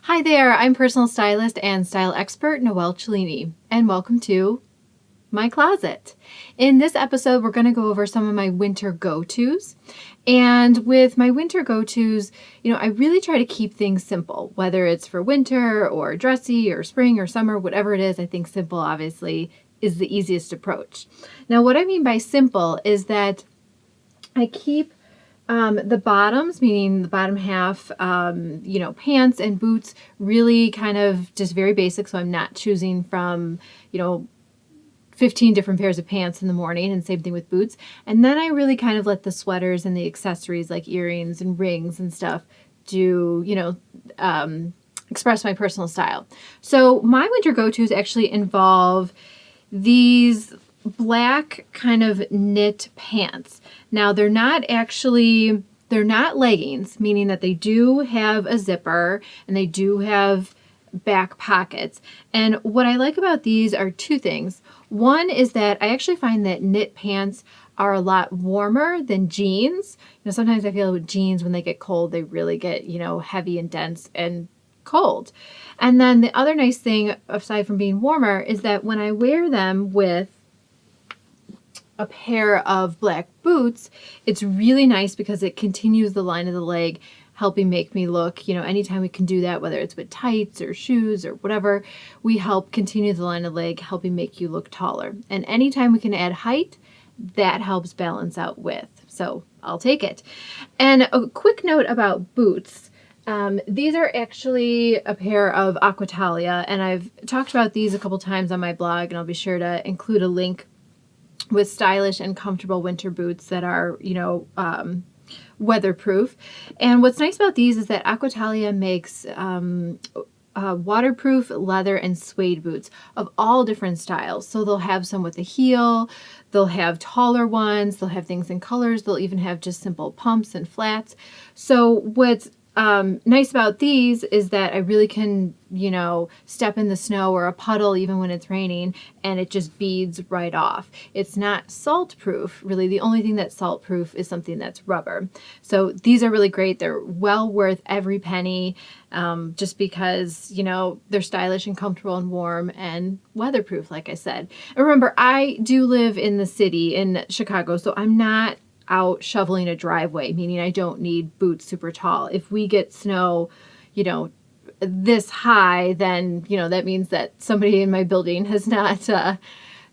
Hi there, I'm personal stylist and style expert Noelle Cellini, and welcome to my closet. In this episode, we're going to go over some of my winter go-tos. And with my winter go-tos, I really try to keep things simple, whether it's for winter or dressy or spring or summer, whatever it is. I think simple obviously is the easiest approach. Now, what I mean by simple is that I keep the bottoms, meaning the bottom half, pants and boots, really kind of just very basic. So I'm not choosing from, 15 different pairs of pants in the morning, and same thing with boots. And then I really kind of let the sweaters and the accessories like earrings and rings and stuff do, express my personal style. So my winter go-tos actually involve these black kind of knit pants. Now they're not leggings, meaning that they do have a zipper and they do have back pockets. And what I like about these are two things. One is that I actually find that knit pants are a lot warmer than jeans. Sometimes I feel with jeans when they get cold, they really get, heavy and dense and cold. And then the other nice thing, aside from being warmer, is that when I wear them with a pair of black boots, it's really nice because it continues the line of the leg, helping make me look, anytime we can do that, whether it's with tights or shoes or whatever, we help continue the line of leg, helping make you look taller. And anytime we can add height, that helps balance out width. So I'll take it. And a quick note about boots. These are actually a pair of Aquatalia, and I've talked about these a couple times on my blog, and I'll be sure to include a link with stylish and comfortable winter boots that are, weatherproof. And what's nice about these is that Aquatalia makes waterproof leather and suede boots of all different styles. So they'll have some with a heel, they'll have taller ones, they'll have things in colors, they'll even have just simple pumps and flats. So what's nice about these is that I really can, step in the snow or a puddle even when it's raining, and it just beads right off. It's not salt proof. Really, the only thing that's salt proof is something that's rubber. So these are really great. They're well worth every penny, just because, they're stylish and comfortable and warm and weatherproof, like I said. And remember, I do live in the city in Chicago, so I'm not out shoveling a driveway, meaning I don't need boots super tall. If we get snow, this high, then, that means that somebody in my building has not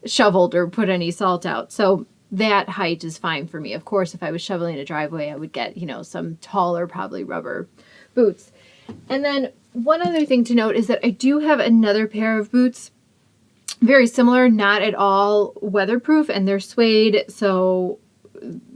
shoveled or put any salt out. So that height is fine for me. Of course, if I was shoveling a driveway, I would get, some taller, probably rubber boots. And then one other thing to note is that I do have another pair of boots, very similar, not at all weatherproof, and they're suede,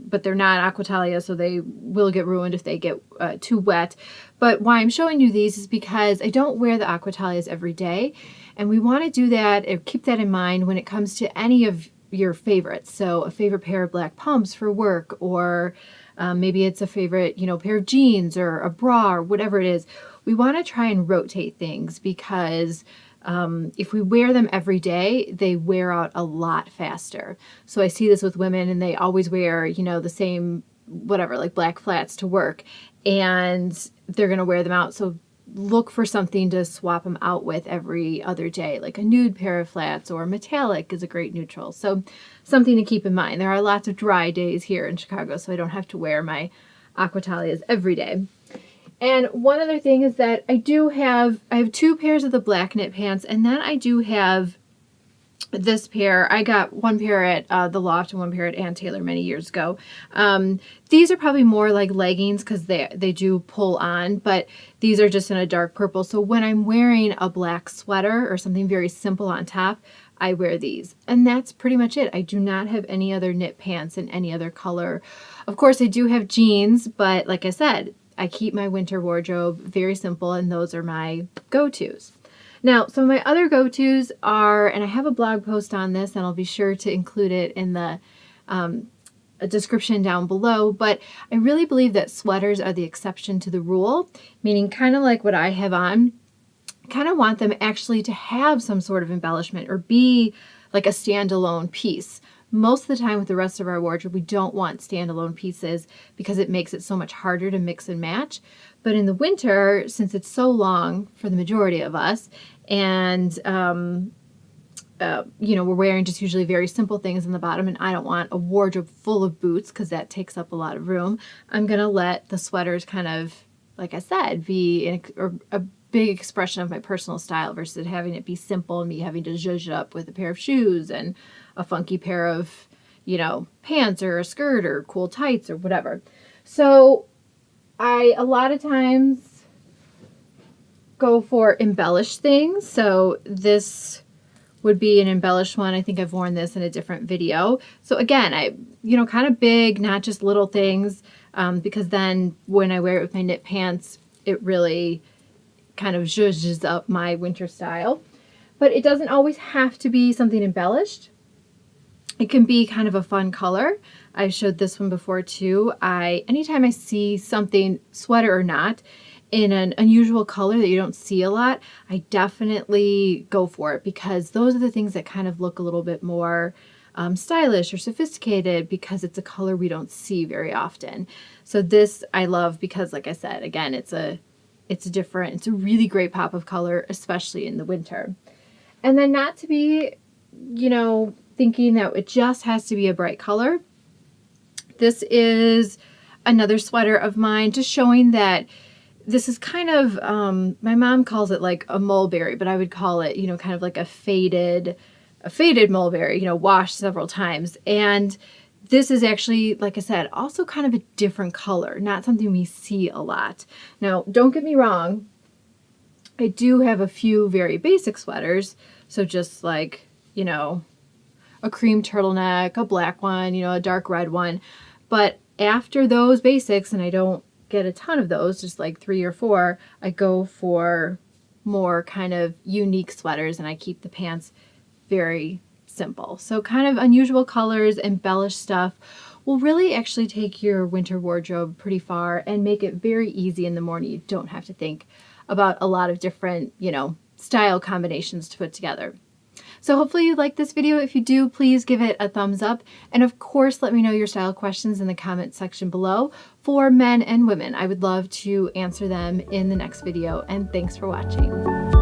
but they're not Aquatalia, so they will get ruined if they get too wet. But why I'm showing you these is because I don't wear the Aquatalias every day, and we want to do that or keep that in mind when it comes to any of your favorites. So a favorite pair of black pumps for work, or maybe it's a favorite, pair of jeans or a bra or whatever it is. We want to try and rotate things because if we wear them every day, they wear out a lot faster. So I see this with women, and they always wear, the same, whatever, like black flats to work, and they're going to wear them out. So look for something to swap them out with every other day, like a nude pair of flats, or metallic is a great neutral. So something to keep in mind. There are lots of dry days here in Chicago, so I don't have to wear my Aquatalias every day. And one other thing is that I have two pairs of the black knit pants, and then I do have this pair. I got one pair at the Loft and one pair at Ann Taylor many years ago. These are probably more like leggings because they do pull on, but these are just in a dark purple. So when I'm wearing a black sweater or something very simple on top, I wear these. And that's pretty much it. I do not have any other knit pants in any other color. Of course, I do have jeans, but like I said, I keep my winter wardrobe very simple, and those are my go-tos. Now, some of my other go-tos are, and I have a blog post on this, and I'll be sure to include it in the description down below, but I really believe that sweaters are the exception to the rule, meaning kind of like what I have on, kind of want them actually to have some sort of embellishment or be like a standalone piece Most of the time with the rest of our wardrobe, we don't want standalone pieces because it makes it so much harder to mix and match. But in the winter, since it's so long for the majority of us, and we're wearing just usually very simple things on the bottom, and I don't want a wardrobe full of boots because that takes up a lot of room. I'm going to let the sweaters kind of, like I said, be a big expression of my personal style versus having it be simple and me having to zhuzh it up with a pair of shoes and a funky pair of, pants or a skirt or cool tights or whatever. So I, a lot of times, go for embellished things. So this would be an embellished one. I think I've worn this in a different video. So again, kind of big, not just little things, because then when I wear it with my knit pants, it really kind of zhuzhes up my winter style. But it doesn't always have to be something embellished. It can be kind of a fun color. I showed this one before too. Anytime I see something, sweater or not, in an unusual color that you don't see a lot, I definitely go for it because those are the things that kind of look a little bit more stylish or sophisticated because it's a color we don't see very often. So this I love because, like I said, again, it's a really great pop of color, especially in the winter. And then not to be, thinking that it just has to be a bright color. This is another sweater of mine, just showing that this is kind of, my mom calls it like a mulberry, but I would call it, kind of like a faded mulberry, washed several times. And this is actually, like I said, also kind of a different color, not something we see a lot. Now, don't get me wrong, I do have a few very basic sweaters. So just like, a cream turtleneck, a black one, a dark red one. But after those basics, and I don't get a ton of those, just like 3 or 4, I go for more kind of unique sweaters and I keep the pants very simple. So kind of unusual colors, embellished stuff will really actually take your winter wardrobe pretty far and make it very easy in the morning. You don't have to think about a lot of different, style combinations to put together. So hopefully you liked this video. If you do, please give it a thumbs up. And of course, let me know your style questions in the comment section below for men and women. I would love to answer them in the next video. And thanks for watching.